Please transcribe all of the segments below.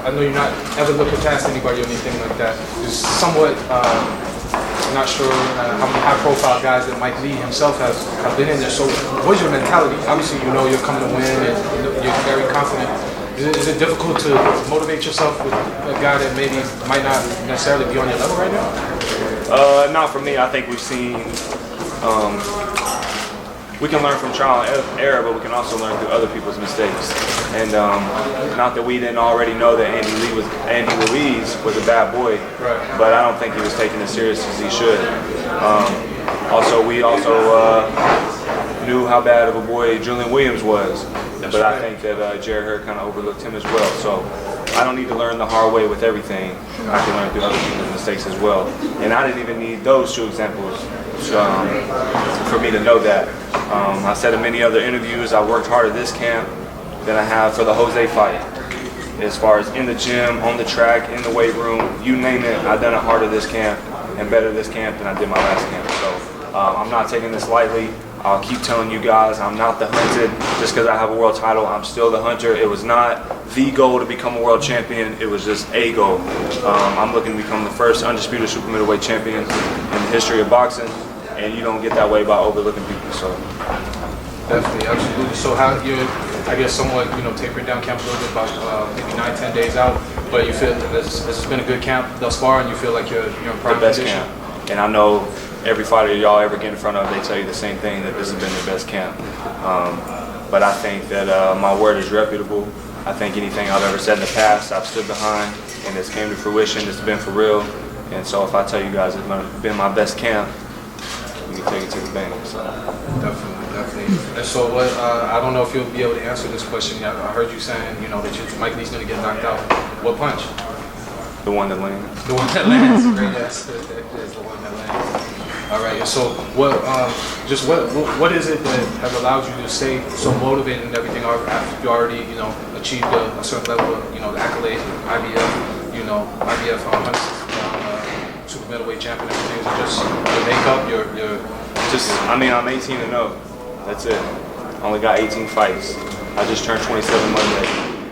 I know you're not ever looking past anybody or anything like that. It's somewhat, I'm not sure how many high-profile guys that Mike Lee himself have been in there. So what's your mentality? Obviously, you know you're coming to win and you're very confident. Is it difficult to motivate yourself with a guy that maybe might not necessarily be on your level right now? Not for me. I think we've seen we can learn from trial and error, but we can also learn through other people's mistakes. And not that we didn't already know that Andy Ruiz was a bad boy, right, but I don't think he was taking as serious as he should. We knew how bad of a boy Julian Williams was. But I think that Jared Hurd kind of overlooked him as well. So I don't need to learn the hard way with everything. I can learn through other people's mistakes as well. And I didn't even need those two examples for me to know that. I said in many other interviews, I worked harder this camp than I have for the Jose fight. As far as in the gym, on the track, in the weight room, you name it, I've done it harder this camp and better this camp than I did my last camp. So I'm not taking this lightly. I'll keep telling you guys, I'm not the hunted just because I have a world title. I'm still the hunter. It was not the goal to become a world champion. It was just a goal. I'm looking to become the first undisputed super middleweight champion in the history of boxing, and you don't get that way by overlooking people. So definitely, absolutely. So how you're, I guess, somewhat, tapering down camp a little bit, about maybe 9-10 days out, but you feel that this has been a good camp thus far, and you feel like you're in prime the best condition? Camp. And I know every fighter y'all ever get in front of, they tell you the same thing, that this has been the best camp. But I think that my word is reputable. I think anything I've ever said in the past, I've stood behind, and it's came to fruition. It's been for real. And so if I tell you guys it's been my best camp, you can take it to the bank. So. Definitely. And so what, I don't know if you'll be able to answer this question yet. I heard you saying, that Mike Lee's going to get knocked out. What punch? The one that lands. The one that lands. Great, yes. It is the one that lands. All right. And so what is it that has allowed you to stay so motivated and everything after you already, achieved a certain level of, the accolades, IBF, super middleweight champion, everything? Is it just your makeup, I'm 18-0. That's it. I only got 18 fights. I just turned 27 Monday.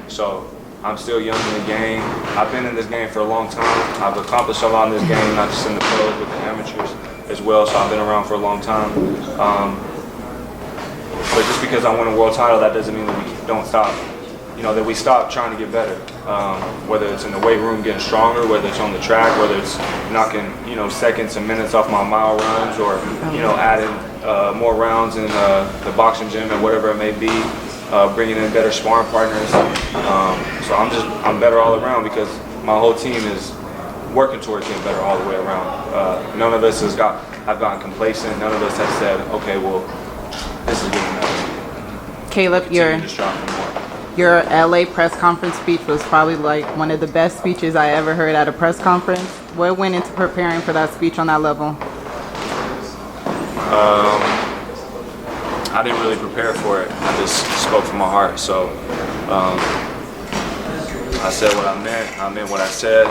So I'm still young in the game. I've been in this game for a long time. I've accomplished a lot in this game, not just in the pros, but the amateurs as well. So I've been around for a long time. But just because I win a world title, that doesn't mean that we don't stop. That we stop trying to get better. Whether it's in the weight room getting stronger, whether it's on the track, whether it's knocking, seconds and minutes off my mile runs, or, adding more rounds in the boxing gym and whatever it may be, bringing in better sparring partners. So I'm better all around because my whole team is working towards getting better all the way around. None of us have gotten complacent. None of us have said, okay, well, this is good enough. Caleb, your LA press conference speech was probably like one of the best speeches I ever heard at a press conference. What went into preparing for that speech on that level? I didn't really prepare for it. I just spoke from my heart. So I said what I meant. I meant what I said.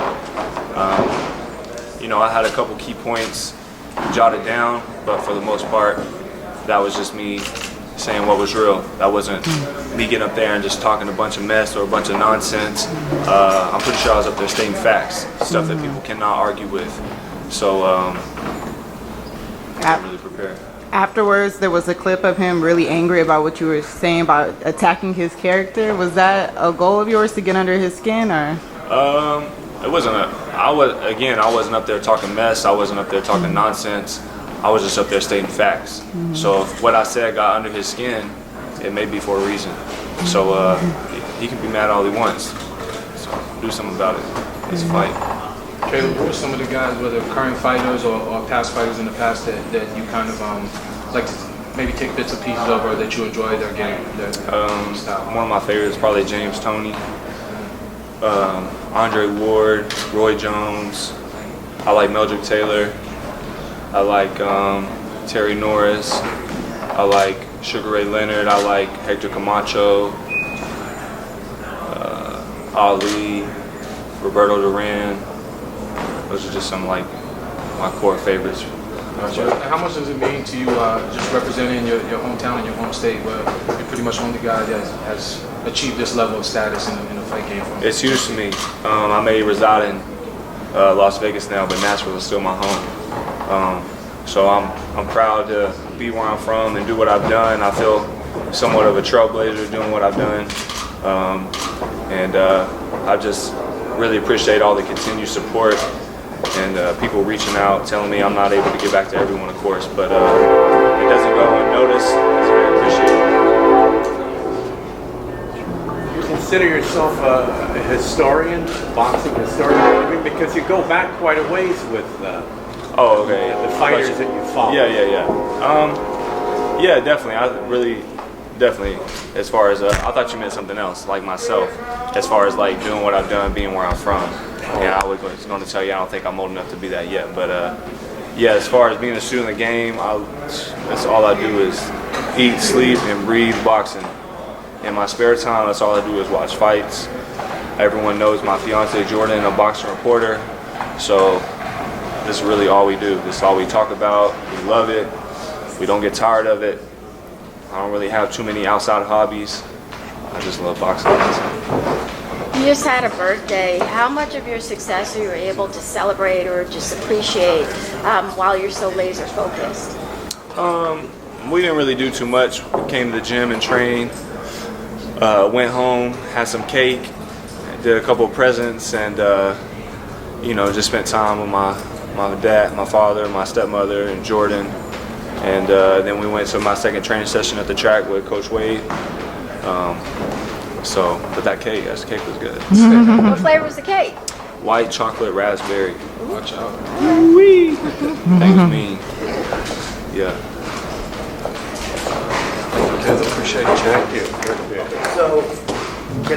I had a couple key points jotted down, but for the most part, that was just me saying what was real. That wasn't me getting up there and just talking a bunch of mess or a bunch of nonsense. I'm pretty sure I was up there stating facts, stuff that people cannot argue with. So I didn't really prepare. Afterwards, there was a clip of him really angry about what you were saying about attacking his character. Was that a goal of yours to get under his skin, or? It wasn't I wasn't up there talking mess. I wasn't up there talking nonsense. I was just up there stating facts. So if what I said got under his skin, it may be for a reason. So he can be mad all he wants. So do something about it. It's a fight. Caleb, who are some of the guys, whether current fighters or past fighters in the past, that you kind of like to maybe take bits and pieces of, or that you enjoy their game, their style? One of my favorites is probably James Toney, Andre Ward, Roy Jones. I like Meldrick Taylor. I like Terry Norris. I like Sugar Ray Leonard. I like Hector Camacho, Ali, Roberto Duran. Those are just some like my core favorites. How much does it mean to you just representing your hometown and your home state, where you're pretty much the only guy that has achieve this level of status in a fight game for him? It's huge to me. I may reside in Las Vegas now, but Nashville is still my home. So I'm proud to be where I'm from and do what I've done. I feel somewhat of a trailblazer doing what I've done. I just really appreciate all the continued support and people reaching out, telling me I'm not able to get back to everyone, of course, but it doesn't go unnoticed. It's very appreciated. You consider yourself a historian, boxing historian? I mean, because you go back quite a ways with Oh, okay. the fighters that you follow. Yeah, definitely. Definitely. As far as I thought you meant something else, like myself. As far as like doing what I've done, being where I'm from. And I was going to tell you, I don't think I'm old enough to be that yet. But yeah, as far as being a student of the game, that's all I do is eat, sleep, and breathe boxing. In my spare time, that's all I do is watch fights. Everyone knows my fiance Jordan, a boxing reporter. So this is really all we do. This is all we talk about. We love it. We don't get tired of it. I don't really have too many outside hobbies. I just love boxing. You just had a birthday. How much of your success are you able to celebrate or just appreciate while you're so laser focused? We didn't really do too much. We came to the gym and trained. Went home, had some cake, did a couple of presents, and just spent time with my dad, my father, my stepmother, and Jordan. And then we went to my second training session at the track with Coach Wade. But that cake was good. What flavor was the cake? White chocolate raspberry. Watch out. Thanks, mean. Yeah. Appreciate it, Jack. Thank you. So, do